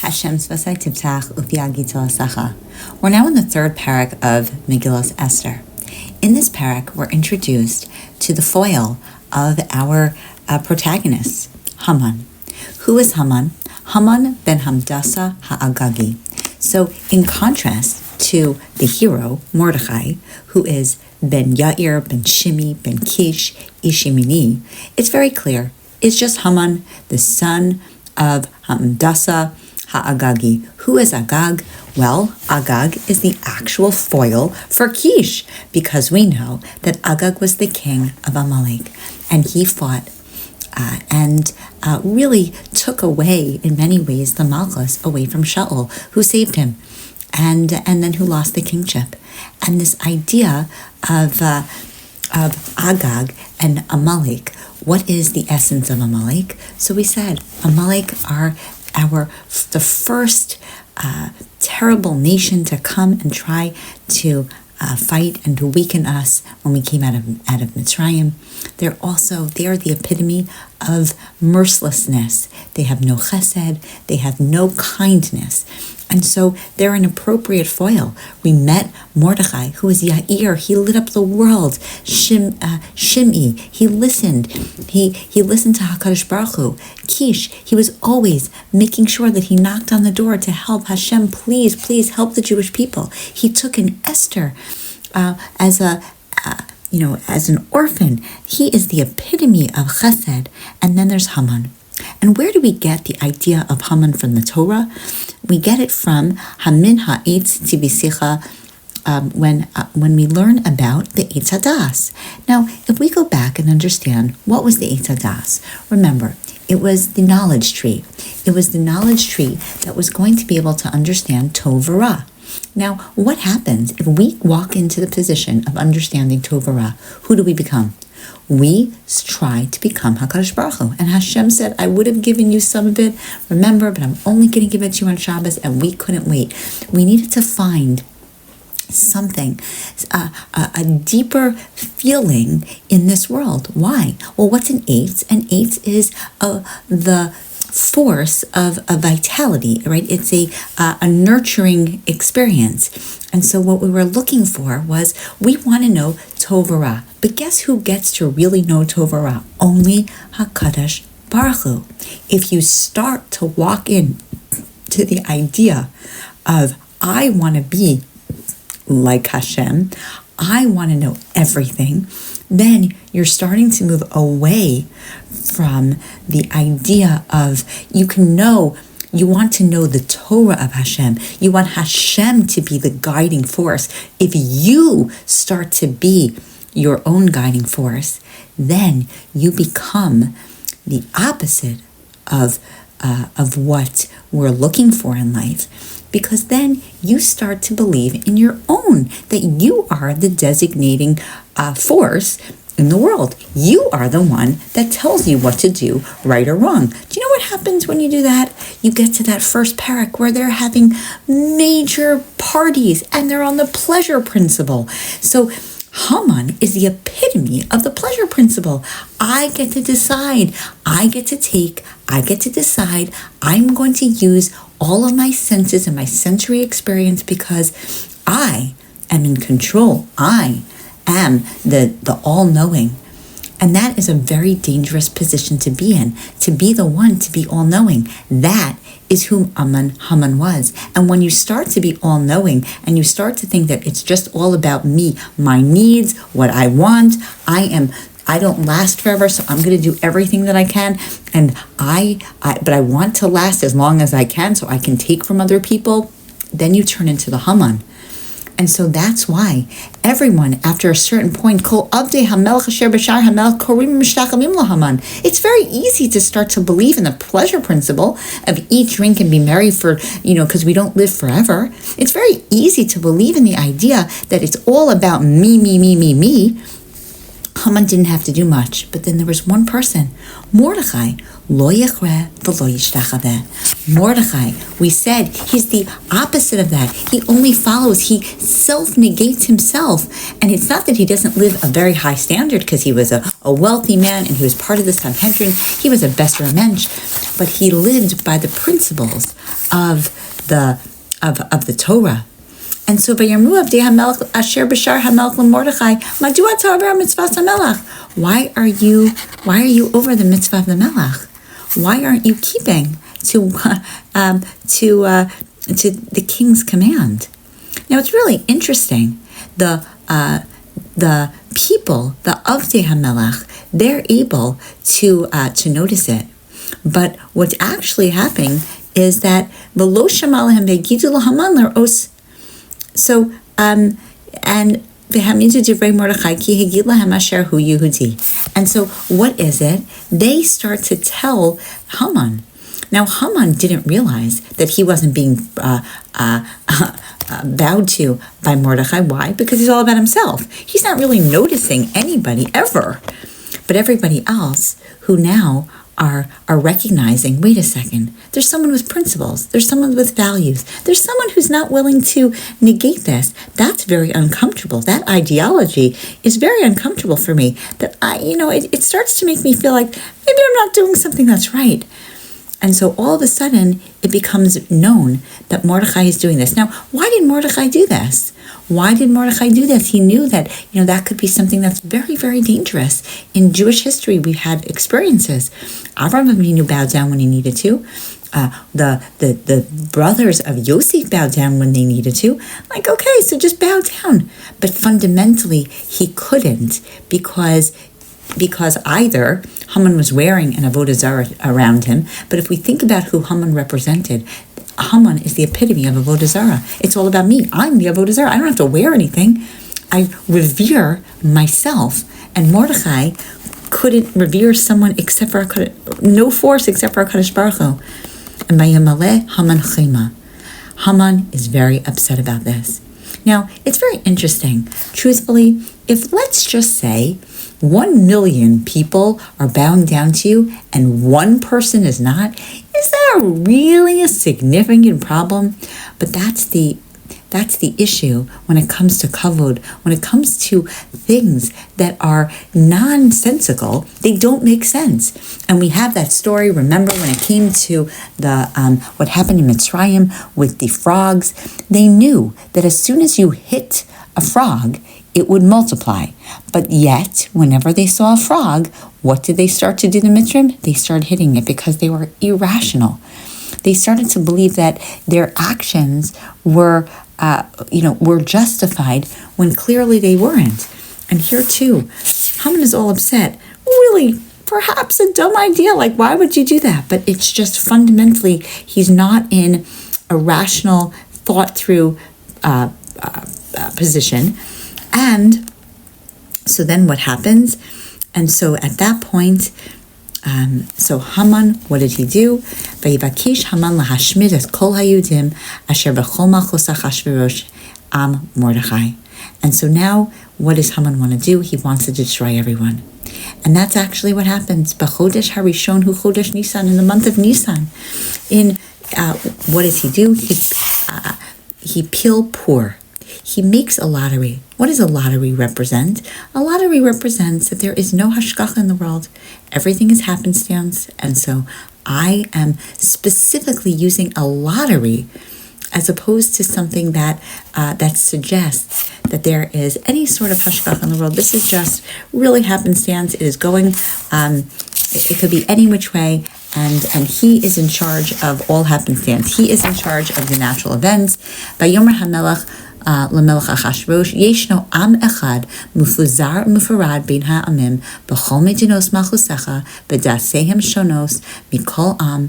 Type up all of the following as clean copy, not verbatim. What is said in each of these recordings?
Hashem's Vasai Tivtach Ufiagito Asacha. We're now in the third Perek of Megillat Esther. In this Perek, we're introduced to the foil of our protagonist, Haman. Who is Haman? Haman ben Hamdasa Ha'agagi. So, in contrast to the hero, Mordechai, who is ben Yair, ben Shimi, ben Kish, Ishimini, it's very clear. It's just Haman, the son of Hamdasa Ha'agagi. Who is Agag? Well, Agag is the actual foil for Kish, because we know that Agag was the king of Amalek, and he fought and really took away, in many ways, the Malchus away from Shaul, who saved him, and then who lost the kingship. And this idea of Agag and Amalek, what is the essence of Amalek? So we said Amalek are the first terrible nation to come and try to fight and to weaken us when we came out of Mitzrayim. They are the epitome of mercilessness. They have no chesed, they have no kindness. And so they're an appropriate foil. We met Mordechai, who is Yair. He lit up the world. Shimei, he listened. He listened to HaKadosh Baruch Hu. Kish, he was always making sure that he knocked on the door to help Hashem. Please help the Jewish people. He took an Esther as an orphan. He is the epitome of chesed. And then there's Haman. And where do we get the idea of Haman from the Torah? We get it from Hamin Ha'etz Tibisicha, when we learn about the Eitz Hadas. Now, if we go back and understand what was the Eitz Hadas, remember, it was the knowledge tree. It was the knowledge tree that was going to be able to understand Tov and Ra. Now, what happens if we walk into the position of understanding Tov and Ra? Who do we become? We try to become HaKadosh Baruch Hu. And Hashem said, I would have given you some of it, remember, but I'm only going to give it to you on Shabbos, and we couldn't wait. We needed to find something, a deeper feeling in this world. Why? Well, what's an eitz? An eitz is the force of a vitality, right? It's a nurturing experience. And so what we were looking for was, we want to know Tov and Ra. But guess who gets to really know Tov and Ra? Only HaKadosh Baruch Hu. If you start to walk in to the idea of, I want to be like Hashem, I want to know everything, then you're starting to move away from the idea of, you want to know the Torah of Hashem. You want Hashem to be the guiding force. If you start to be your own guiding force, then you become the opposite of what we're looking for in life. Because then you start to believe in your own, that you are the designating force in the world. You are the one that tells you what to do, right or wrong. Do you know what happens when you do that? You get to that first Perek where they're having major parties and they're on the pleasure principle. So Haman is the epitome of the pleasure principle. I get to decide. I get to take. I get to decide. I'm going to use all of my senses and my sensory experience because I am in control. I am the all-knowing. And that is a very dangerous position to be in, to be the one to be all-knowing. That is who Haman was. And when you start to be all-knowing and you start to think that it's just all about me, my needs, what I want, I don't last forever, so I'm going to do everything that I can, and but I want to last as long as I can so I can take from other people, then you turn into the Haman. And so that's why everyone, after a certain point, it's very easy to start to believe in the pleasure principle of eat, drink, and be merry because we don't live forever. It's very easy to believe in the idea that it's all about me. Haman didn't have to do much, but then there was one person, Mordechai, lo yechre v'lo yishtachaveh. Mordechai, we said, he's the opposite of that. He only follows, he self-negates himself. And it's not that he doesn't live a very high standard because he was a wealthy man and he was part of the Sanhedrin. He was a beser mensch, but he lived by the principles of the Torah. And so, Vayamru Avdei HaMelech Asher B'Shar HaMelech LeMordechai, Madua Ta'aver Mitzvah HaMelech. Why are you over the mitzvah of the Melech? Why aren't you keeping to the king's command? Now, it's really interesting. The people, the Avdei HaMelech, they're able to notice it. But what's actually happening is that V'lo shama lehem ve'gidu laHaman l'ros. So, and v'hamidu divrei Mordechai ki hagid lahem asher hu Yehudi. And so, what is it? They start to tell Haman. Now, Haman didn't realize that he wasn't being bowed to by Mordechai. Why? Because he's all about himself. He's not really noticing anybody ever. But everybody else who now are recognizing, wait a second, there's someone with principles, there's someone with values, there's someone who's not willing to negate this. That's very uncomfortable. That ideology is very uncomfortable for me. That it starts to make me feel like maybe I'm not doing something that's right. And so all of a sudden, it becomes known that Mordechai is doing this. Now, why did Mordechai do this? Why did Mordechai do this? He knew that, that could be something that's very, very dangerous. In Jewish history, we've had experiences. Avraham Avinu bowed down when he needed to. The brothers of Yosef bowed down when they needed to. Like, okay, so just bow down. But fundamentally, he couldn't because either Haman was wearing an avodah zarah around him, but if we think about who Haman represented, Haman is the epitome of avodah zarah. It's all about me. I'm the avodah zarah. I don't have to wear anything. I revere myself. And Mordechai couldn't revere someone except for no force except for HaKadosh Baruch Hu. And Vayamale Haman chema. Haman is very upset about this. Now, it's very interesting. Truthfully, if let's just say 1 million people are bowing down to you and one person is not, is that really a significant problem? But that's the issue when it comes to kavod, when it comes to things that are nonsensical. They don't make sense. And we have that story, remember when it came to the what happened in Mitzrayim with the frogs. They knew that as soon as you hit a frog, it would multiply. But yet, whenever they saw a frog, what did they start to do to Mitzrayim? They started hitting it because they were irrational. They started to believe that their actions were justified when clearly they weren't. And here too, Haman is all upset. Really, perhaps a dumb idea. Like, why would you do that? But it's just fundamentally, he's not in a rational, thought-through position. And so then what happens? And so at that point, so Haman, what did he do? Vayivakish Haman lahashmid es kol hayudim asher b'chol malchus Achashverosh am Mordechai. And so now, what does Haman want to do? He wants to destroy everyone. And that's actually what happens. B'chodesh harishon hu chodesh Nisan, in the month of Nisan. What does he do? He pil pur. He makes a lottery. What does a lottery represent? A lottery represents that there is no hashgacha in the world. Everything is happenstance. And so I am specifically using a lottery as opposed to something that suggests that there is any sort of hashgacha in the world. This is just really happenstance. It is going, it could be any which way. And he is in charge of all happenstance. He is in charge of the natural events. Vayomer HaMelech למלך אחשוורוש, ישנו עם אחד מפוזר ומפורד בין העמים בכל מדינות מלכותך, ודעשיהם שונות מכל עם,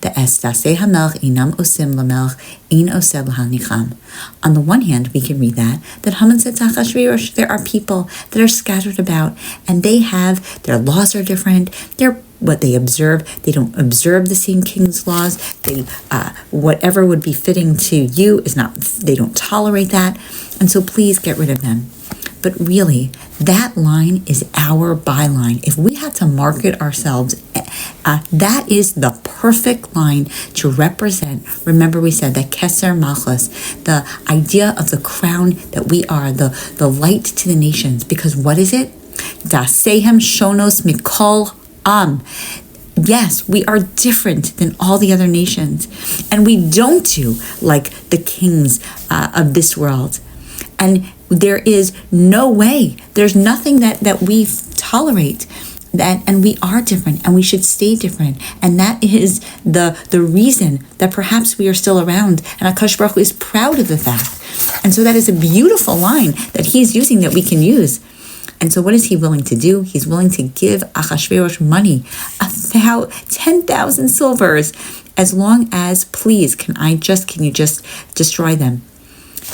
דעשי המלך אינם עושים למלך, אין עושה להניחם. On the one hand, we can read that Haman said to Achashverosh, there are people that are scattered about, and their laws are different, what they observe, they don't observe the same king's laws. They, whatever would be fitting to you is not, they don't tolerate that. And so please get rid of them. But really, that line is our byline. If we had to market ourselves, that is the perfect line to represent. Remember, we said that Keser Malchus, the idea of the crown that we are, the light to the nations. Because what is it? Dasehem shonos mikol am. Yes, we are different than all the other nations. And we don't do like the kings of this world. And there is no way, there's nothing that we tolerate. And we are different, and we should stay different. And that is the reason that perhaps we are still around. And HaKadosh Baruch Hu is proud of the fact. And so that is a beautiful line that he's using that we can use. And so what is he willing to do? He's willing to give Achashverosh money, about 10,000 silvers, as long as, please, can you just destroy them?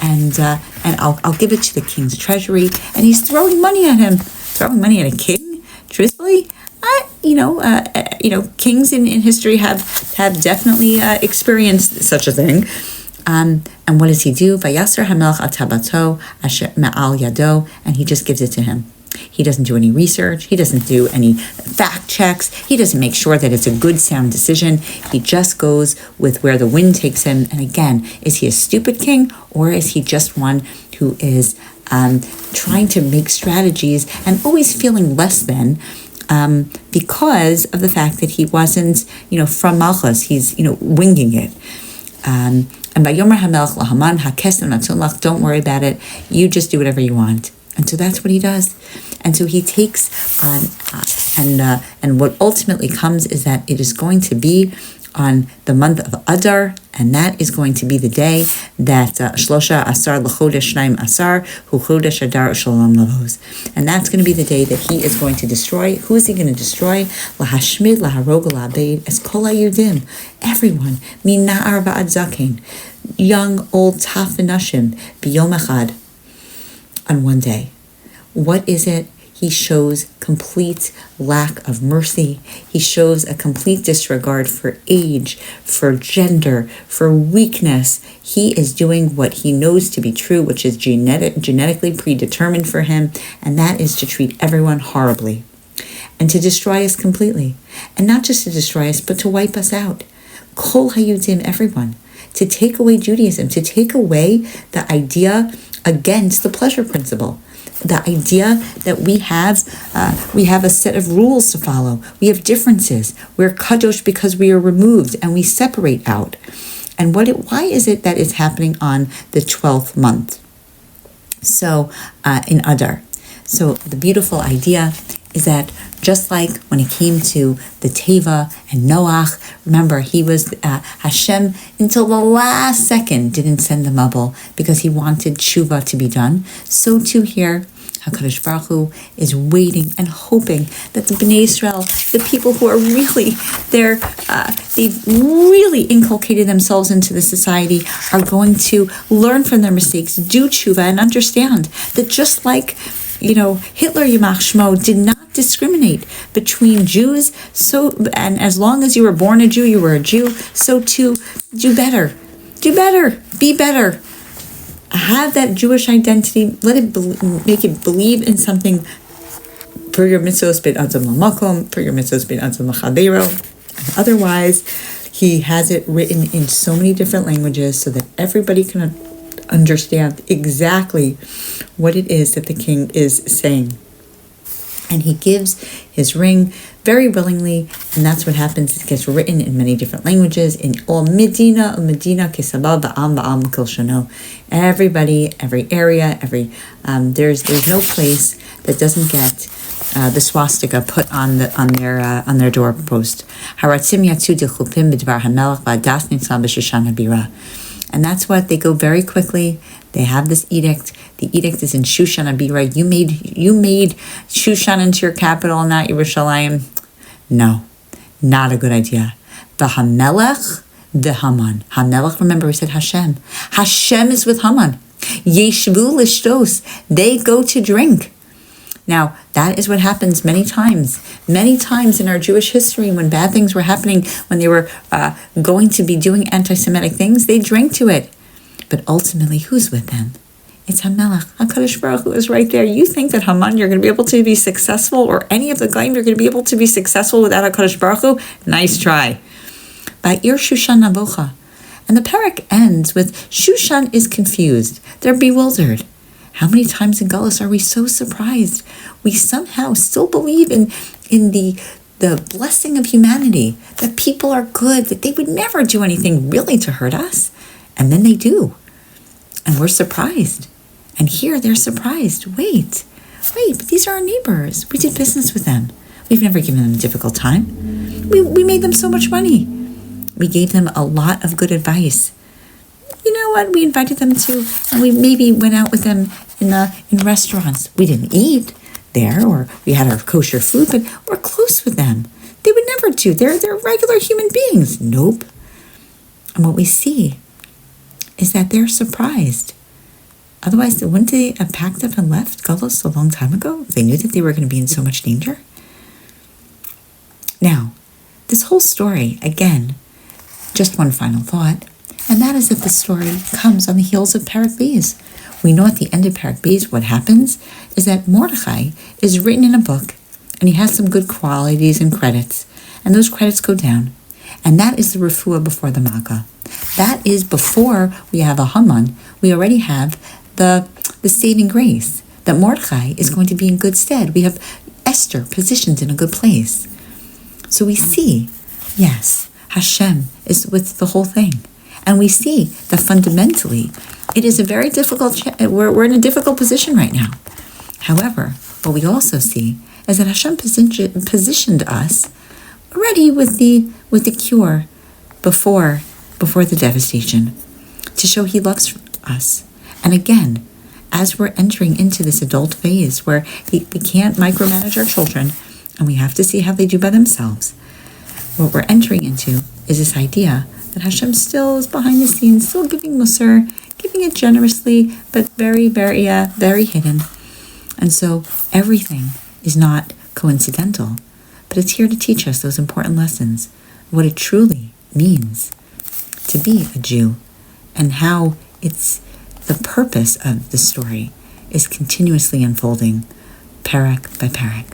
And I'll give it to the king's treasury. And he's throwing money at him. Throwing money at a king? Truthfully, kings in history have definitely experienced such a thing. And what does he do? Vayaser hamelach al tabato asher ma'al yado, and he just gives it to him. He doesn't do any research. He doesn't do any fact checks. He doesn't make sure that it's a good, sound decision. He just goes with where the wind takes him. And again, is he a stupid king, or is he just one who is trying to make strategies and always feeling less than because of the fact that he wasn't, from Malchus? He's, winging it. And by Yomer HaMelech Lahaman HaKesem Natzon Lach, don't worry about it. You just do whatever you want. And so that's what he does. And so he takes and what ultimately comes is that it is going to be on the month of Adar, and that is going to be the day that Shlosha Asar L'Chodesh Shnaim Asar Hu Chodesh Adar Shalom Lavos. And that's going to be the day that he is going to destroy. Who is he going to destroy? Lahashmid, Laharog, La'abeid, Es Kol HaYudim. Everyone. Min Na'ar Va'ad Zakein. Young, old, Taf V'Nashim. B'Yom Echad. On one day. What is it? He shows complete lack of mercy. He shows a complete disregard for age, for gender, for weakness. He is doing what he knows to be true, which is genetically predetermined for him, and that is to treat everyone horribly and to destroy us completely. And not just to destroy us, but to wipe us out. Kol hayudim, everyone. To take away Judaism, to take away the idea against the pleasure principle. The idea that we have a set of rules to follow. We have differences. We're kadosh because we are removed and we separate out. And why is it that it's happening on the 12th month? So in Adar. So the beautiful idea is that just like when it came to the Teva and Noach, remember he was Hashem until the last second didn't send the Mabul because he wanted tshuva to be done. So too here, HaKadosh Baruch Hu is waiting and hoping that the Bnei Israel, the people who are really there, they've really inculcated themselves into the society, are going to learn from their mistakes, do tshuva, and understand that just like Hitler Yimach Shmo did not discriminate between Jews, and as long as you were born a Jew, you were a Jew, so too, do better, be better. Have that Jewish identity, make it believe in something. For your mitzvos bein adam lamakom, for your mitzvos bein adam lachadero. Otherwise, he has it written in so many different languages so that everybody can understand exactly what it is that the king is saying. And he gives his ring very willingly, and that's what happens. It gets written in many different languages, in all Medina, Kesabah, Ba'am, Kil Shano. Everybody, every area, there's no place that doesn't get the swastika put on their doorpost. Haratzim yatzu d'chupim b'dvar hamelach v'adas nitzal b'shushan habira. And that's what they go very quickly. They have this edict. The edict is in Shushan Abira. You made Shushan into your capital, not Yerushalayim. No, not a good idea. The Hamelech, the Haman. Hamelech, remember we said Hashem. Hashem is with Haman. Yeshvu lishtos. They go to drink. Now, that is what happens many times in our Jewish history when bad things were happening, when they were going to be doing anti-Semitic things, they drank to it. But ultimately, who's with them? It's HaMelech. HaKadosh Baruch Hu is right there. You think that Haman, you're going to be able to be successful, or any of the Goyim, you're going to be able to be successful without HaKadosh Baruch Hu? Nice try. Ba'ir Shushan Navocha. And the Perek ends with, Shushan is confused. They're bewildered. How many times in Gullus are we so surprised? We somehow still believe in the blessing of humanity, that people are good, that they would never do anything really to hurt us. And then they do. And we're surprised. And here they're surprised. Wait, but these are our neighbors. We did business with them. We've never given them a difficult time. We made them so much money. We gave them a lot of good advice. You know what? We invited them to, and we maybe went out with them in restaurants. We didn't eat there, or we had our kosher food, but we're close with them. They would never do. They're regular human beings. Nope. And what we see is that they're surprised. Otherwise, wouldn't they have packed up and left Gullus a long time ago if they knew that they were going to be in so much danger? Now, this whole story, again, just one final thought, and that is that the story comes on the heels of Perek Beis. We know at the end of Perek Beis what happens is that Mordechai is written in a book, and he has some good qualities and credits, and those credits go down. And that is the refuah before the Makkah. That is before we have a Haman. We already have the saving grace, that Mordechai is going to be in good stead. We have Esther positioned in a good place. So we see, yes, Hashem is with the whole thing. And we see that fundamentally, it is a very difficult, we're in a difficult position right now. However, what we also see is that Hashem positioned us already with the cure before the devastation, to show He loves us. And again, as we're entering into this adult phase where we can't micromanage our children, and we have to see how they do by themselves, what we're entering into is this idea that Hashem still is behind the scenes, still giving Musar, giving it generously, but very, very, very hidden. And so everything is not coincidental, but it's here to teach us those important lessons, what it truly means to be a Jew, and how it's the purpose of the story is continuously unfolding, Perek by Perek.